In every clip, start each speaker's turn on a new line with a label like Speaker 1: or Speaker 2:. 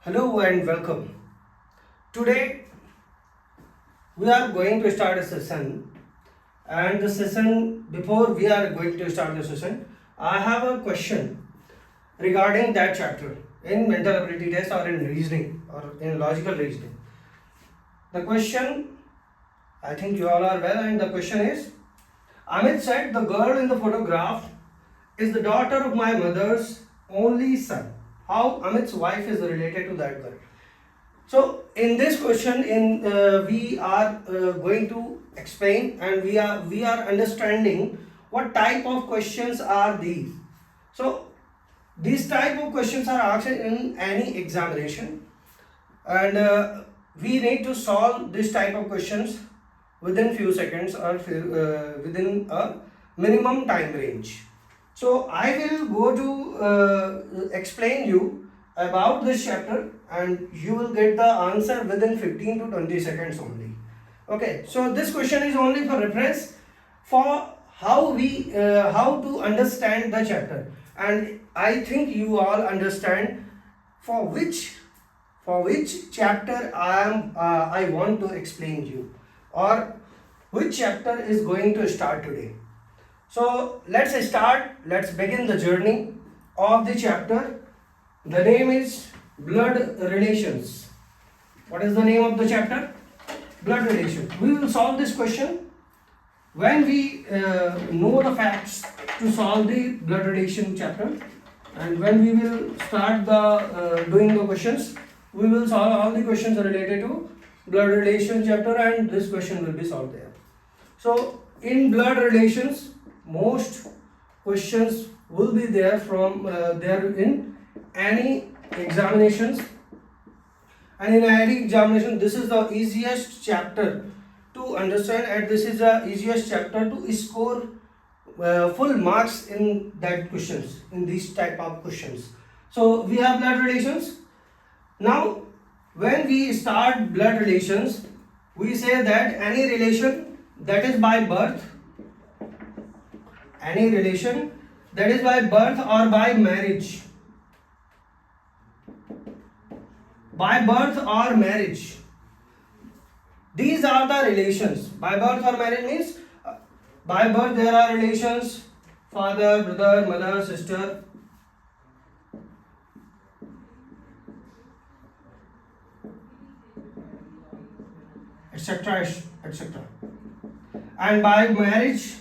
Speaker 1: Hello and welcome. Today we are going to start a session, and the session, before we are going to start the session, I have a question regarding that chapter in mental ability test or in reasoning or in logical reasoning. The question, I think you all are well, and the question is, Amit said the girl in the photograph is the daughter of my mother's only son. How Amit's wife is related to that girl? So in this question, we are going to explain, and we are understanding what type of questions are these. So these type of questions are asked in any examination, and we need to solve this type of questions within few seconds or within a minimum time range. So I will go to explain you about this chapter, and you will get the answer within 15 to 20 seconds only. Okay, so this question is only for reference for how to understand the chapter, and I think you all understand for which chapter I want to explain you, or which chapter is going to start today. So let's begin the journey of the chapter. The name is blood relations. What is the name of the chapter? Blood relation. We will solve this question when we know the facts to solve the blood relation chapter, and when we will start the doing the questions, we will solve all the questions related to blood relation chapter, and this question will be solved there. So in blood relations, most questions will be there from there in any examinations, and in any examination this is the easiest chapter to understand, and this is the easiest chapter to score full marks in that questions, in these type of questions. So we have blood relations. Now when we start blood relations, we say that any relation that is by birth, any relation that is by birth or by marriage, by birth or marriage, these are the relations. By birth or marriage means by birth there are relations father, brother, mother, sister, etc., etc. And by marriage,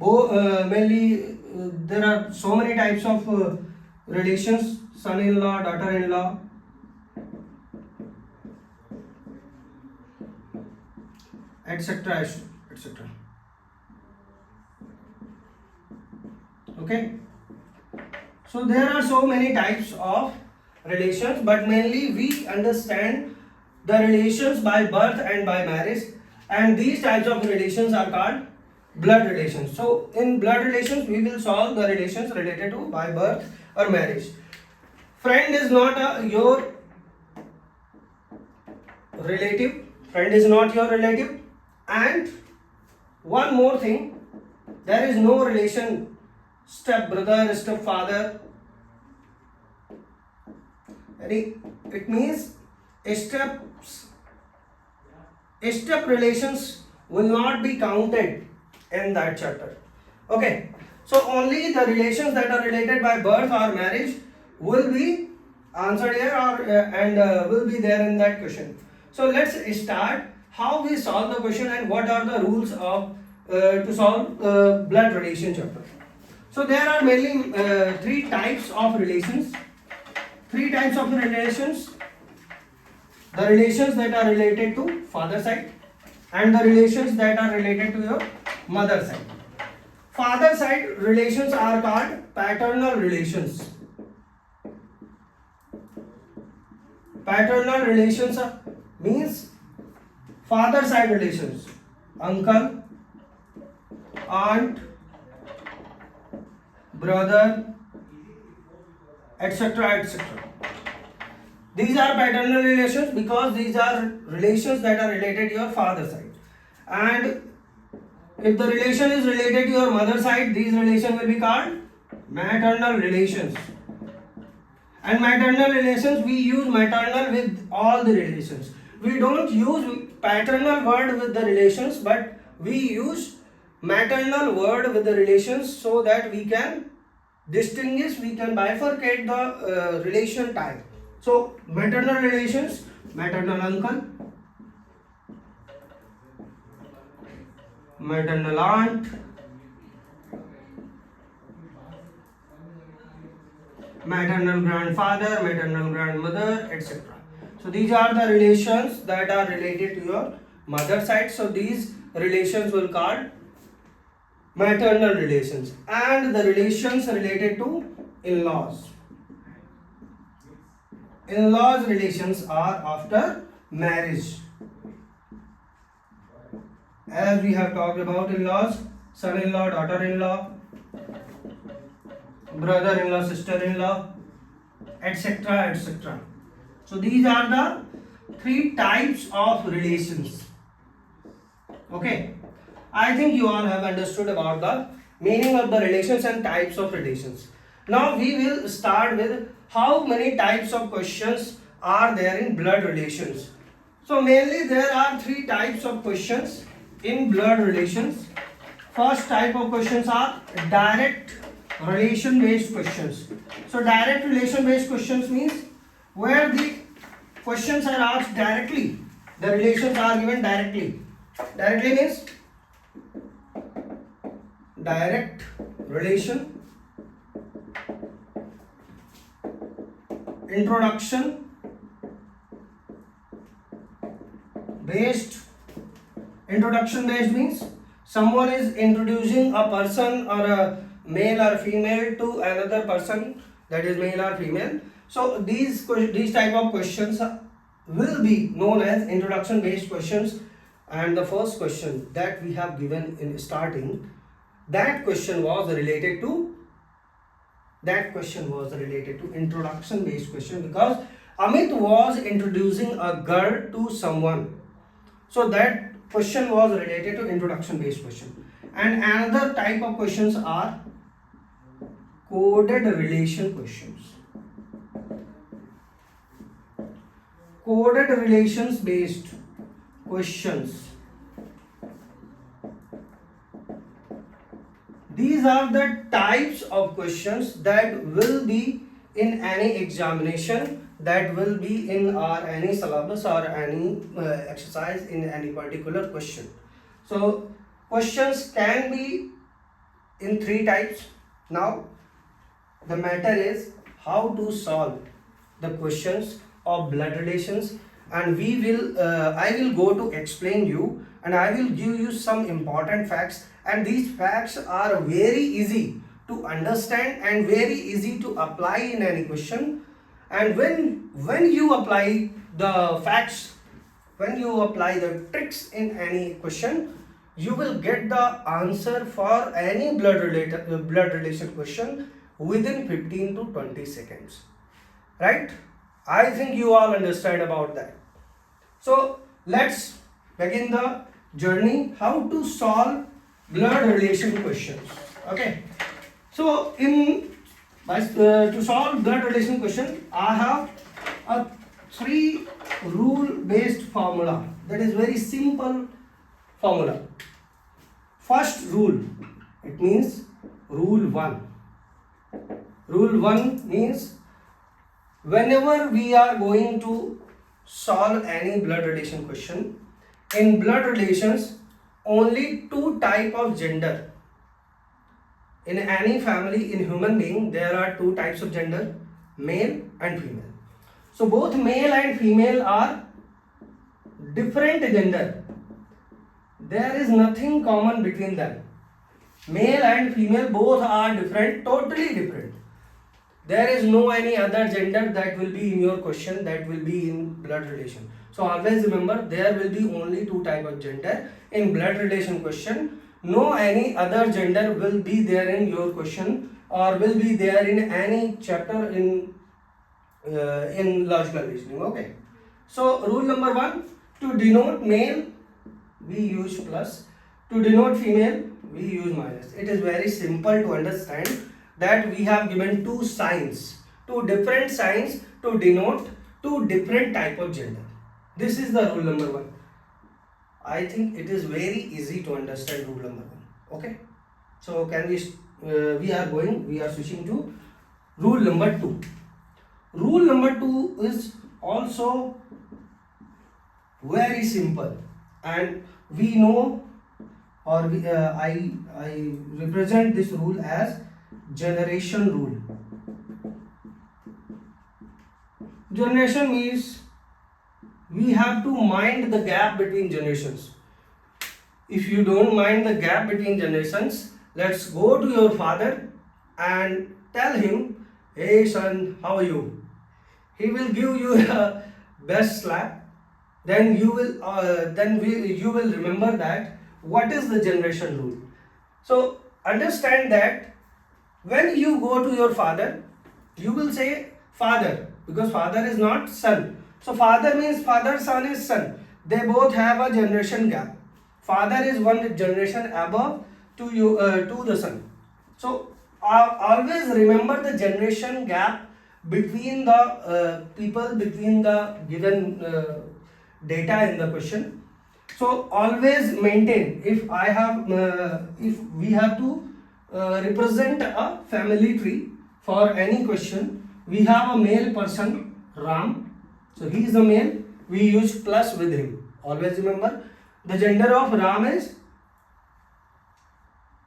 Speaker 1: mainly there are so many types of relations: son-in-law, daughter-in-law, etc., etc. Okay, so there are so many types of relations, but mainly we understand the relations by birth and by marriage, and these types of relations are called blood relations. So in blood relations we will solve the relations related to by birth or marriage. Friend is not your relative. Friend is not your relative. And one more thing, there is no relation step brother, step father. It means step relations will not be counted in that chapter. Okay, so only the relations that are related by birth or marriage will be answered here, or will be there in that question. So let's start how we solve the question and what are the rules of to solve blood relation chapter. So there are mainly three types of relations. Three types of relations: the relations that are related to father side, and the relations that are related to your mother side. Father side relations are called paternal relations. Paternal relations means father side relations: uncle, aunt, brother, etc., etc. These are paternal relations because these are relations that are related to your father side. And if the relation is related to your mother side, these relations will be called maternal relations. And maternal relations, we use maternal with all the relations. We don't use paternal word with the relations, but we use maternal word with the relations so that we can distinguish, we can bifurcate the relation type. So maternal relations, maternal uncle, maternal aunt, maternal grandfather, maternal grandmother, etc. So these are the relations that are related to your mother side. So these relations will called maternal relations. And the relations related to in-laws. In-laws relations are after marriage. As we have talked about in-laws, son-in-law, daughter-in-law, brother-in-law, sister-in-law, etc., etc. So these are the three types of relations. Okay, I think you all have understood about the meaning of the relations and types of relations. Now we will start with how many types of questions are there in blood relations. So mainly there are three types of questions in blood relations. First type of questions are direct relation based questions. So direct relation based questions means where the questions are asked directly, the relations are given directly. Directly means direct relation, introduction based. Introduction based means someone is introducing a person or a male or female to another person, that is male or female. So these type of questions will be known as introduction based questions. And the first question that we have given in starting, that question was related to introduction based question, because Amit was introducing a girl to someone. So that question was related to introduction based question. And another type of questions are coded relation questions. Coded relations based questions. These are the types of questions that will be in any examination, that will be in any syllabus or any exercise in any particular question. So questions can be in three types. Now the matter is how to solve the questions of blood relations, and I will go to explain you, and I will give you some important facts, and these facts are very easy to understand and very easy to apply in any question. And when you apply the facts, when you apply the tricks in any question, you will get the answer for any blood relation question within 15 to 20 seconds, right? I think you all understand about that. So let's begin the journey how to solve blood relation questions. Okay, so to solve blood relation question, I have a 3 rule based formula, that is very simple formula. First rule, it means rule 1. Rule 1 means whenever we are going to solve any blood relation question, in blood relations only 2 type of gender. In any family, in human being, there are 2 types of gender, male and female. So both male and female are different gender. There is nothing common between them. Male and female both are different, totally different. There is no any other gender that will be in your question, that will be in blood relation. So always remember, there will be only 2 type of gender in blood relation question. No any other gender will be there in your question or will be there in any chapter in logical reasoning. Okay. So rule number 1, to denote male we use plus, to denote female we use minus. It is very simple to understand that we have given 2 signs two different signs to denote two different type of gender. This is the rule number 1. I think it is very easy to understand rule number 1. Okay. So can we are switching to rule number 2. Rule number 2 is also very simple, and we know, or I represent this rule as generation rule. Generation means we have to mind the gap between generations. If you don't mind the gap between generations, let's go to your father and tell him, hey son, how are you? He will give you a best slap. Then you will remember that what is the generation rule. So understand that when you go to your father, you will say father, because father is not son. So father means father, son is son. They both have a generation gap. Father is one generation above to you, to the son. So always remember the generation gap between the people, between the given data in the question. So always maintain, if we have to represent a family tree for any question, we have a male person Ram, so he is a male, we use plus with him. Always remember the gender of Ram is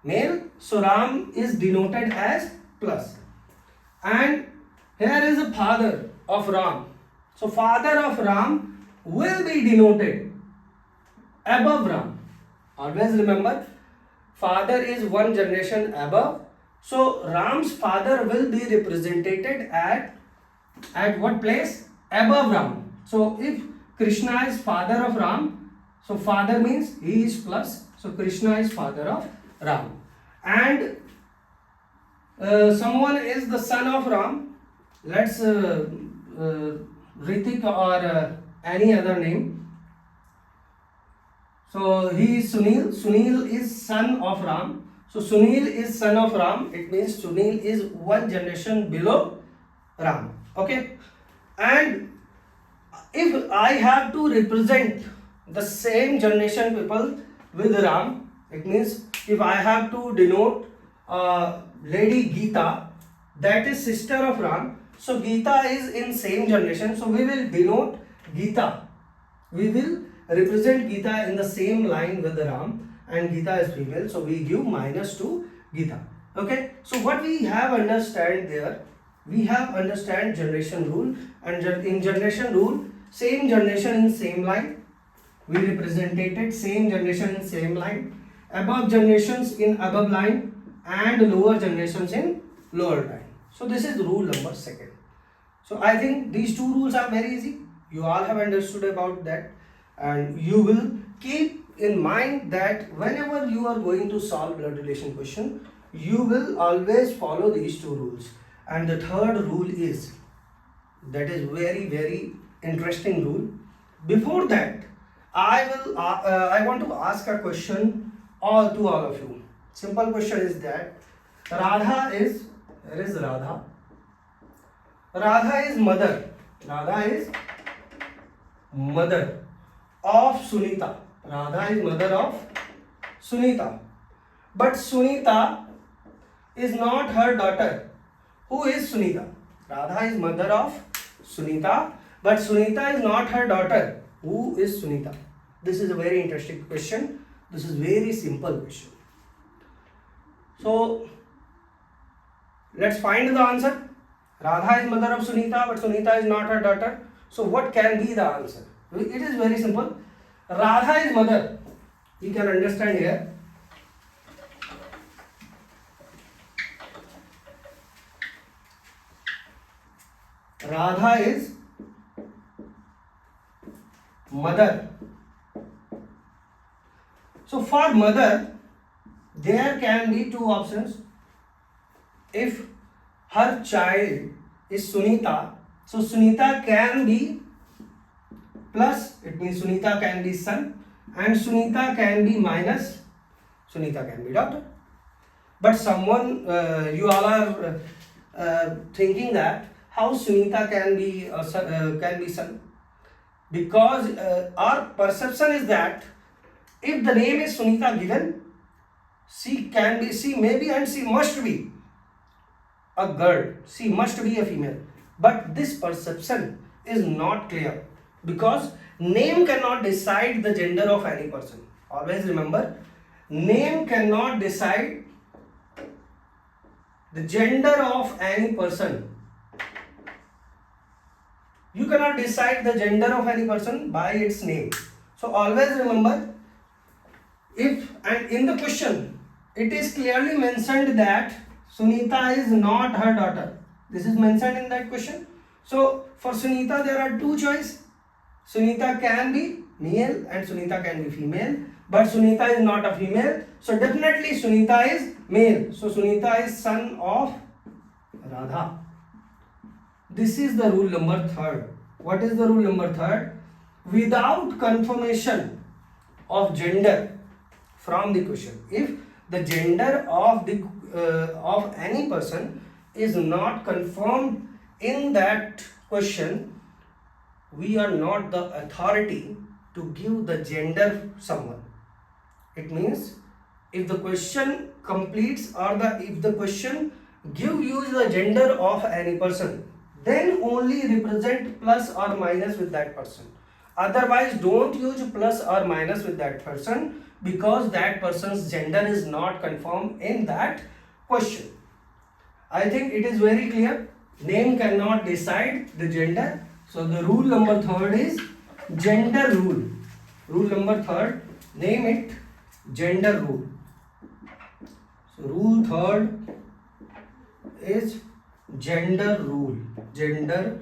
Speaker 1: male, so Ram is denoted as plus. And here is a father of Ram, so father of Ram will be denoted above Ram. Always remember, father is one generation above, so Ram's father will be represented at what place? Above Ram. So if Krishna is father of Ram, so father means he is plus, so Krishna is father of Ram. And someone is the son of Ram, let's Ritik or any other name. So he is Sunil. Sunil is son of Ram. So Sunil is son of Ram. It means Sunil is one generation below Ram. Okay. And if I have to represent the same generation people with Ram, it means if I have to denote Lady Geeta, that is sister of Ram. So Geeta is in same generation. So we will denote Geeta. We will represent Geeta in the same line with the Ram, and Geeta is female. So we give minus to Geeta. Okay. So what we have understand there, we have understand generation rule, and in generation rule, same generation in same line, we represented same generation in same line, above generations in above line, and lower generations in lower line. So this is rule number 2. So I think these two rules are very easy. You all have understood about that, and you will keep in mind that whenever you are going to solve blood relation question, you will always follow these two rules. And the third rule is, that is very interesting rule. Before that, I want to ask a question to all of you. Simple question is that Radha is, here is Radha. Radha is mother. Radha is mother of Sunita. Radha is mother of Sunita. But Sunita is not her daughter. Who is Sunita? Radha is mother of Sunita, but Sunita is not her daughter. Who is Sunita? This is a very interesting question. This is very simple question. So let's find the answer. Radha is mother of Sunita, but Sunita is not her daughter. So what can be the answer? It is very simple. Radha is mother. You can understand here. Radha is mother. So for mother, there can be two options. If her child is Sunita, so Sunita can be plus, it means Sunita can be son, and Sunita can be minus, Sunita can be daughter. But someone, you all are thinking that how Sunita can be son? Because our perception is that if the name is Sunita given, she may be and she must be a girl, she must be a female. But this perception is not clear because name cannot decide the gender of any person. Always remember, name cannot decide the gender of any person. You cannot decide the gender of any person by its name. So always remember, if and in the question it is clearly mentioned that Sunita is not her daughter. This is mentioned in that question. So for Sunita there are two choices. Sunita can be male and Sunita can be female. But Sunita is not a female. So definitely Sunita is male. So Sunita is son of Radha. This is the rule number 3rd. What is the rule number 3rd? Without confirmation of gender from the question, if the gender of any person is not confirmed in that question, we are not the authority to give the gender someone. It means if the question completes or if the question give you the gender of any person, then only represent plus or minus with that person. Otherwise don't use plus or minus with that person because that person's gender is not confirmed in that question. I think it is very clear. Name cannot decide the gender. So the rule number 3rd is gender rule. Rule number 3rd, name it gender rule. So rule 3rd is gender rule. Gender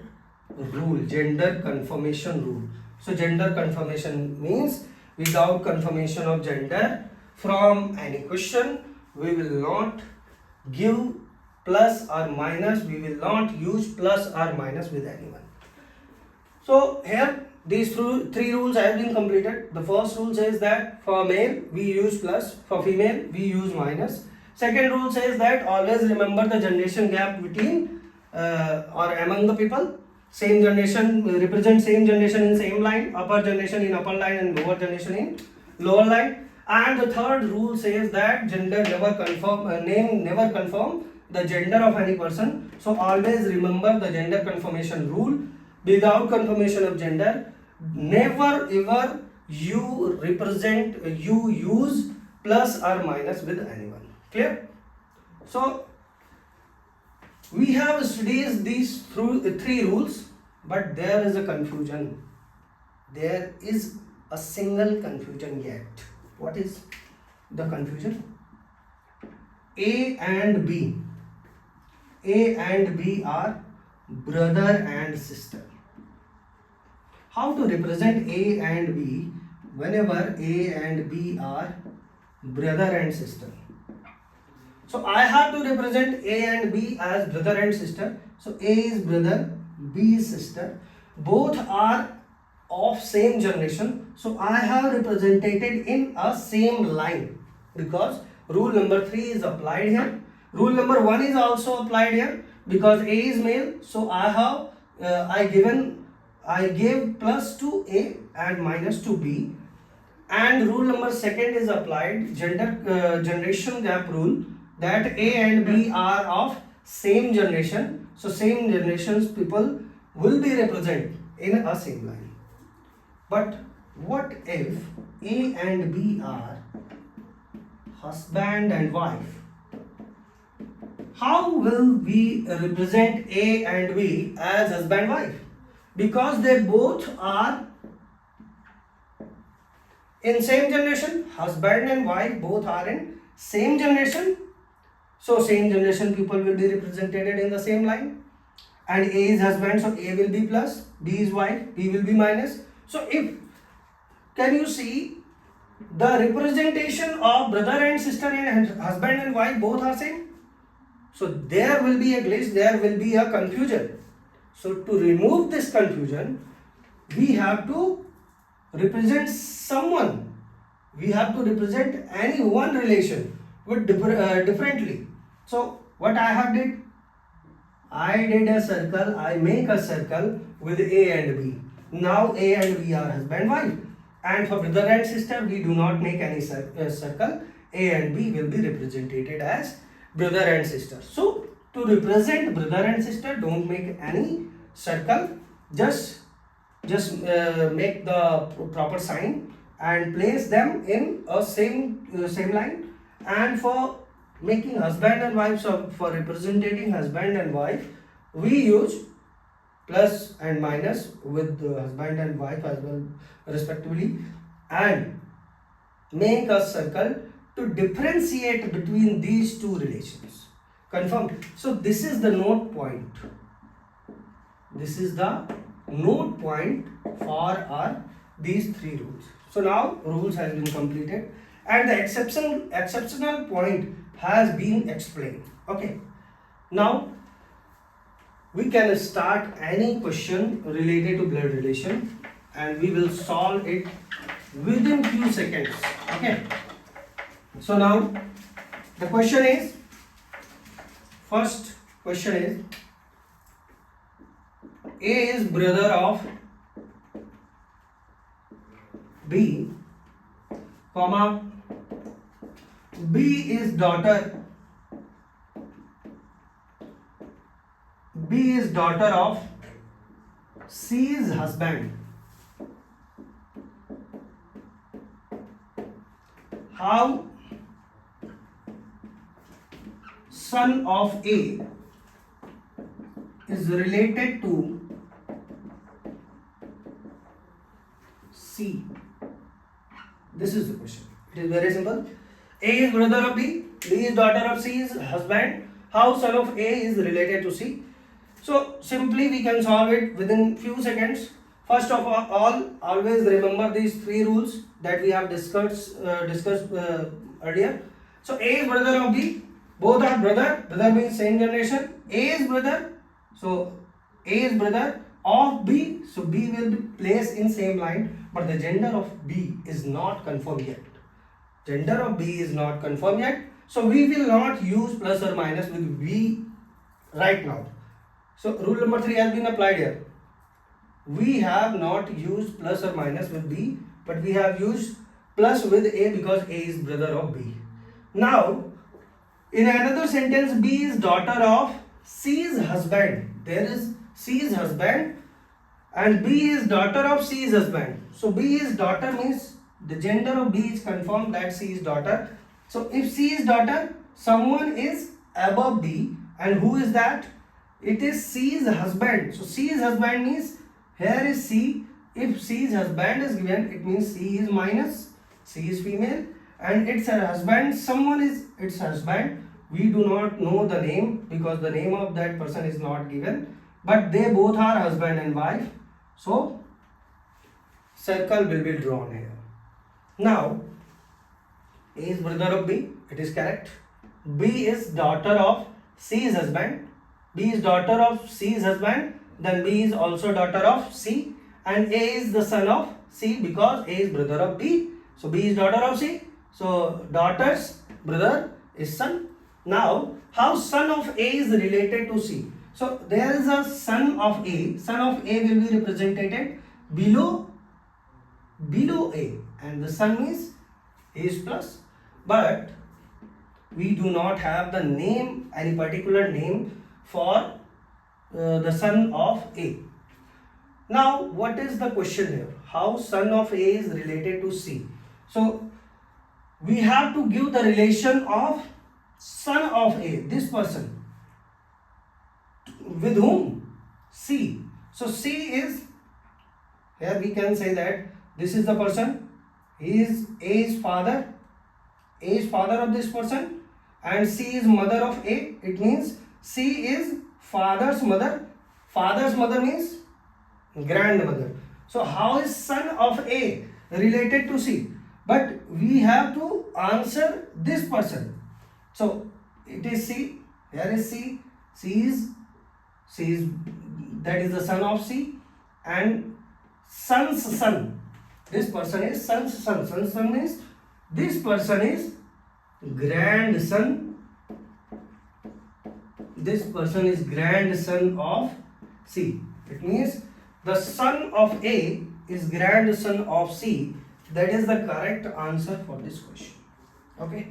Speaker 1: confirmation rule. So gender confirmation means without confirmation of gender from any question, we will not give plus or minus, we will not use plus or minus with anyone. So here these three rules have been completed. The first rule says that for male we use plus, for female we use minus. Second rule says that always remember the generation gap between or among the people. Same generation represent same generation in same line, upper generation in upper line and lower generation in lower line. And the third rule says that gender never confirm, name never confirm the gender of any person. So always remember the gender confirmation rule. Without confirmation of gender, never ever you use plus or minus with anyone. Clear? So we have studied these three rules, but there is a confusion. There is a single confusion yet. What is the confusion? A and B. A and B are brother and sister. How to represent A and B whenever A and B are brother and sister? So I have to represent A and B as brother and sister. So A is brother, B is sister. Both are of same generation. So I have represented in a same line because rule number 3 is applied here. Rule number 1 is also applied here because A is male. So I gave plus to A and minus to B. And rule number 2nd is applied, generation gap rule, that A and B are of same generation. So same generations people will be represented in a same line. But what if A and B are husband and wife? How will we represent A and B as husband and wife? Because they both are in same generation, husband and wife both are in same generation. So same generation people will be represented in the same line. And A is husband, so A will be plus, B is wife, B will be minus. So can you see the representation of brother and sister and husband and wife both are same? So there will be a glitch, there will be a confusion. So to remove this confusion, we have to represent someone. We have to represent any one relation with differently. So what I have did, I did a circle, I make a circle with A and B. Now A and B are husband wife. And for brother and sister, we do not make any circle. A and B will be represented as brother and sister. So to represent brother and sister, don't make any circle. Just make the proper sign and place them in a same line. And for making husband and wife, so for representing husband and wife, we use plus and minus with the husband and wife as well respectively, and make a circle to differentiate between these two relations. Confirmed? So this is the note point. This is the note point for our these three rules. So now rules has been completed and the exceptional point has been explained. Okay. Now we can start any question related to blood relation and we will solve it within few seconds. Okay. So now the question is, first question is, A is brother of B, comma, B is daughter of C's husband. How son of A is related to C? This is the question. It is very simple. A is brother of B, B is daughter of C's husband. How son of A is related to C? So simply we can solve it within few seconds. First of all, always remember these three rules that we have discussed earlier. So A is brother of B, both are brother. Brother means same generation. A is brother, so A is brother of B, so B will be placed in same line, but the gender of B is not confirmed yet. Gender of B is not confirmed yet, so we will not use plus or minus with B right now. So rule number 3 has been applied here. We have not used plus or minus with B, but we have used plus with A because A is brother of B. Now, in another sentence, B is daughter of C's husband. There is C's husband and B is daughter of C's husband. So B is daughter means the gender of B is confirmed that C is daughter. So if C is daughter, someone is above B, and who is that? It is C's husband. So C's husband means here is C. If C's husband is given, it means C is minus, C is female, and it's her husband. Someone is its husband. We do not know the name because the name of that person is not given, but they both are husband and wife. So circle will be drawn here. Now A is brother of B, it is correct. B is daughter of C's husband. B is daughter of C's husband, then B is also daughter of C, and A is the son of C because A is brother of B. So B is daughter of C. So daughter's brother is son. Now how son of A is related to C? So there is a son of A. Son of A will be represented below A, and the son means A is plus. But we do not have the name, any particular name for the son of A. Now what is the question here? How son of A is related to C? So we have to give the relation of son of A, this person, with whom? C. So C is, here we can say that this is the person, he is A is father, A is father of this person, and C is mother of A. It means C is father's mother. Father's mother means grandmother. So how is son of A related to C? But we have to answer this person. So it is C. Here is C. C is that is the son of C, and son's son. This person is son's son. Son's son means this person is grandson this person is grandson of C. It means the son of A is grandson of C. That is the correct answer for this question. Okay.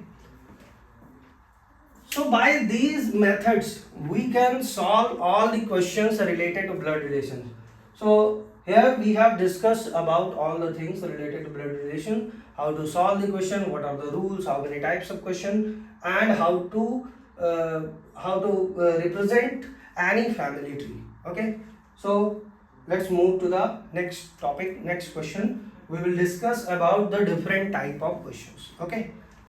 Speaker 1: So by these methods we can solve all the questions related to blood relations. So here we have discussed about all the things related to blood relation, how to solve the question, what are the rules, how many types of question, and how to represent any family tree. Okay. So let's move to the next topic, next question. We will discuss about the different type of questions. Okay.